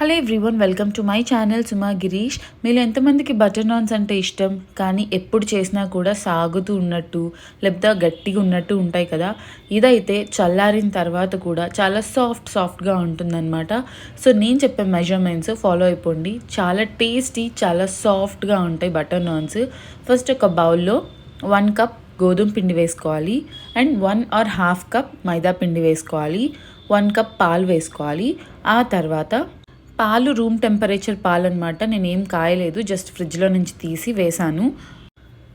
Hello everyone, welcome to my channel Suma Girish. మీలో ఎంతమందికి butter naans అంటే ఇష్టం, కానీ ఎప్పుడు చేసినా కూడా సాగుతూ ఉన్నట్టు లేకపోతే గట్టిగా ఉన్నట్టు ఉంటాయి కదా. ఇదైతే చల్లారిన తర్వాత కూడా చాలా సాఫ్ట్గా ఉంటుందన్నమాట. సో నేను చెప్పే మెజర్మెంట్స్ ఫాలో అయిపోండి. చాలా టేస్టీ, చాలా సాఫ్ట్గా ఉంటాయి బటర్ నాన్స్. ఫస్ట్ ఒక బౌల్లో 1 కప్ గోధుమ పిండి వేసుకోవాలి అండ్ 1 or 1/2 కప్ మైదా పిండి వేసుకోవాలి. 1 కప్ పాలు వేసుకోవాలి. ఆ తర్వాత పాలు రూమ్ టెంపరేచర్ పాలు అనమాట. నేనేం కాయలేదు, జస్ట్ ఫ్రిడ్జ్లో నుంచి తీసి వేసాను.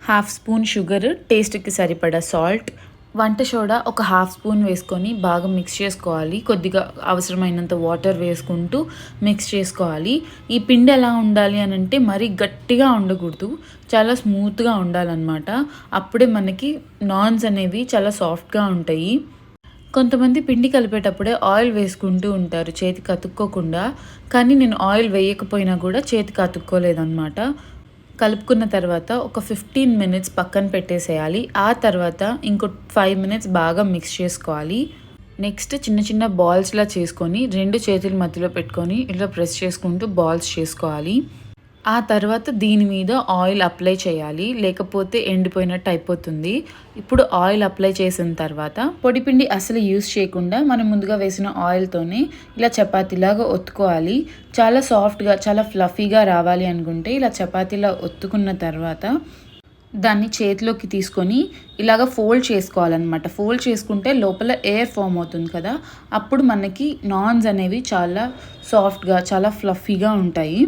1/2 స్పూన్ షుగర్, టేస్ట్కి సరిపడా సాల్ట్, వంట సోడా ఒక 1/2 స్పూన్ వేసుకొని బాగా మిక్స్ చేసుకోవాలి. కొద్దిగా అవసరమైనంత వాటర్ వేసుకుంటూ మిక్స్ చేసుకోవాలి. ఈ పిండి ఎలా ఉండాలి అని అంటే మరీ గట్టిగా ఉండకూడదు, చాలా స్మూత్గా ఉండాలన్నమాట. అప్పుడే మనకి నాన్స్ అనేవి చాలా సాఫ్ట్గా ఉంటాయి. కొంతమంది పిండి కలిపేటప్పుడే ఆయిల్ వేసుకుంటూ ఉంటారు చేతికి అతుక్కోకుండా, కానీ నేను ఆయిల్ వేయకపోయినా కూడా చేతికి అతుక్కోలేదన్నమాట. కలుపుకున్న తర్వాత ఒక 15 మినిట్స్ పక్కన పెట్టేసేయాలి. ఆ తర్వాత ఇంకో 5 మినిట్స్ బాగా మిక్స్ చేసుకోవాలి. నెక్స్ట్ చిన్న చిన్న బాల్స్లా చేసుకొని 2 చేతుల మధ్యలో పెట్టుకొని ఇలా ప్రెస్ చేసుకుంటూ బాల్స్ చేసుకోవాలి. ఆ తర్వాత దీని మీద ఆయిల్ అప్లై చేయాలి, లేకపోతే ఎండిపోయినట్టు అయిపోతుంది. ఇప్పుడు ఆయిల్ అప్లై చేసిన తర్వాత పొడిపిండి అసలు యూస్ చేయకుండా మనం ముందుగా వేసిన ఆయిల్తోనే ఇలా చపాతీలాగా ఒత్తుకోవాలి. చాలా సాఫ్ట్గా, చాలా ఫ్లఫీగా రావాలి అనుకుంటే ఇలా చపాతీలా ఒత్తుకున్న తర్వాత దాన్ని చేతిలోకి తీసుకొని ఇలాగ ఫోల్డ్ చేసుకోవాలన్నమాట. ఫోల్డ్ చేసుకుంటే లోపల ఎయిర్ ఫామ్ అవుతుంది కదా, అప్పుడు మనకి నాన్స్ అనేవి చాలా సాఫ్ట్గా, చాలా ఫ్లఫీగా ఉంటాయి.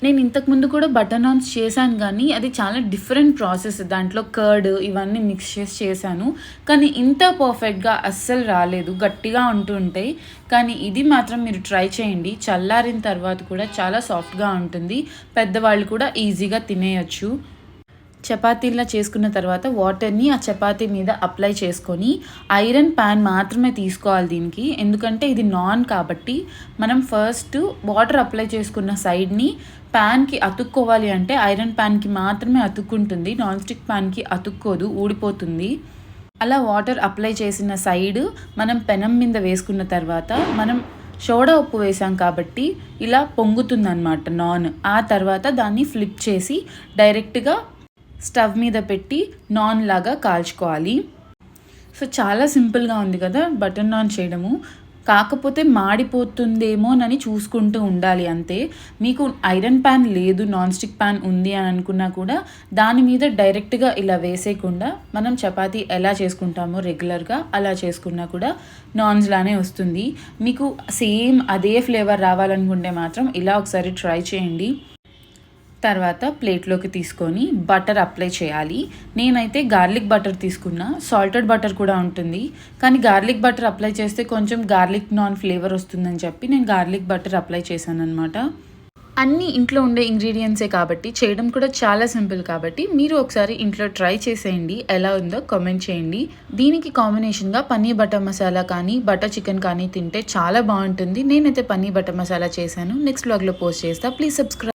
నేను ఇంతకుముందు కూడా బటర్ నాన్స్ చేశాను, కానీ అది చాలా డిఫరెంట్ ప్రాసెస్. దాంట్లో కర్డ్ ఇవన్నీ మిక్స్ చేసి చేశాను, కానీ ఇంత పర్ఫెక్ట్గా అస్సలు రాలేదు, గట్టిగా ఉంటూ ఉంటాయి. కానీ ఇది మాత్రం మీరు ట్రై చేయండి. చల్లారిన తర్వాత కూడా చాలా సాఫ్ట్గా ఉంటుంది, పెద్దవాళ్ళు కూడా ఈజీగా తినేయచ్చు. చపాతీలా చేసుకున్న తర్వాత వాటర్ని ఆ చపాతీ మీద అప్లై చేసుకొని ఐరన్ ప్యాన్ మాత్రమే తీసుకోవాలి దీనికి. ఎందుకంటే ఇది నాన్ కాబట్టి మనం ఫస్ట్ వాటర్ అప్లై చేసుకున్న సైడ్ని ప్యాన్కి అతుక్కోవాలి అంటే ఐరన్ ప్యాన్కి మాత్రమే అతుక్కుంటుంది, నాన్ స్టిక్ ప్యాన్కి అతుక్కోదు, ఊడిపోతుంది. అలా వాటర్ అప్లై చేసిన సైడ్ మనం పెనం మీద వేసుకున్న తర్వాత మనం సోడా ఉప్పు వేసాం కాబట్టి ఇలా పొంగుతుందన్నమాట నాన్. ఆ తర్వాత దాన్ని ఫ్లిప్ చేసి డైరెక్ట్గా స్టవ్ మీద పెట్టి నాన్ లాగా కాల్చుకోవాలి. సో చాలా సింపుల్గా ఉంది కదా బటర్ నాన్ చేయడము. కాకపోతే మాడిపోతుందేమోనని చూసుకుంటూ ఉండాలి అంతే. మీకు ఐరన్ ప్యాన్ లేదు, నాన్ స్టిక్ ప్యాన్ ఉంది అని అనుకున్నా కూడా దాని మీద డైరెక్ట్గా ఇలా వేసేయకుండా మనం చపాతీ ఎలా చేసుకుంటామో రెగ్యులర్గా అలా చేసుకున్నా కూడా నాన్స్ లానే వస్తుంది. మీకు సేమ్ అదే ఫ్లేవర్ రావాలనుకుంటే మాత్రం ఇలా ఒకసారి ట్రై చేయండి. తర్వాత ప్లేట్లోకి తీసుకొని బటర్ అప్లై చేయాలి. నేనైతే గార్లిక్ బటర్ తీసుకున్నా, సాల్టెడ్ బటర్ కూడా ఉంటుంది, కానీ గార్లిక్ బటర్ అప్లై చేస్తే కొంచెం గార్లిక్ నాన్ ఫ్లేవర్ వస్తుందని చెప్పి నేను గార్లిక్ బటర్ అప్లై చేశాను అనమాట. అన్నీ ఇంట్లో ఉండే ఇంగ్రీడియంట్సే కాబట్టి చేయడం కూడా చాలా సింపుల్. కాబట్టి మీరు ఒకసారి ఇంట్లో ట్రై చేసేయండి, ఎలా ఉందో కామెంట్ చేయండి. దీనికి కాంబినేషన్గా పన్నీర్ బటర్ మసాలా కానీ బటర్ చికెన్ కానీ తింటే చాలా బాగుంటుంది. నేనైతే పన్నీర్ బటర్ మసాలా చేశాను, నెక్స్ట్ వ్లాగ్లో పోస్ట్ చేస్తా. Please subscribe.